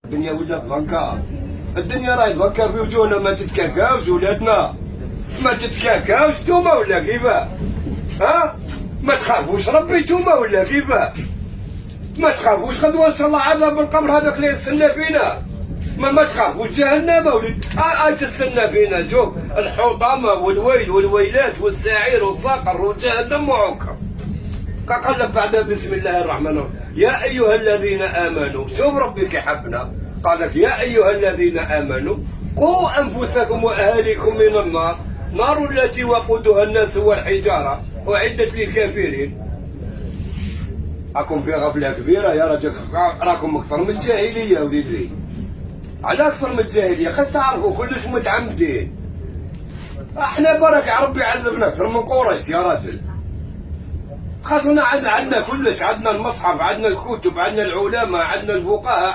الدنيا ولات بنكار. الدنيا راهي بنكار في وجوهنا. ما تتكاكاوش ولادنا، ما تتكاكاوش نتوما ولا كيفاه؟ ها؟ ما تخافوش ربي نتوما ولا كيفاه؟ ما تخافوش غدوه ان شاء الله عذاب القبر هذاك اللي يستنى فينا. ما تخافوش جهنم وليد. تستنى فينا. شوف الحطامه والويل والويلات والسعير والصقر وجهنم وعكر. قال لك بعد بسم الله الرحمن الرحيم يا ايها الذين امنوا. شوف ربي كيحبنا. قال لك يا ايها الذين امنوا قوا انفسكم واهاليكم من النار، نار التي وقودها الناس والحجاره اعدت للكافرين. راكم في غفله كبيره يا رجل. راكم اكثر من الجاهليه وليدي. على اكثر من الجاهليه خاص تعرفوا كلش متعمدين. احنا برك ربي عذبنا اكثر من قريش يا راجل. خاصنا عندنا كلش. عندنا المصحف، عندنا الكتب، عندنا العلماء، عندنا الفقهاء.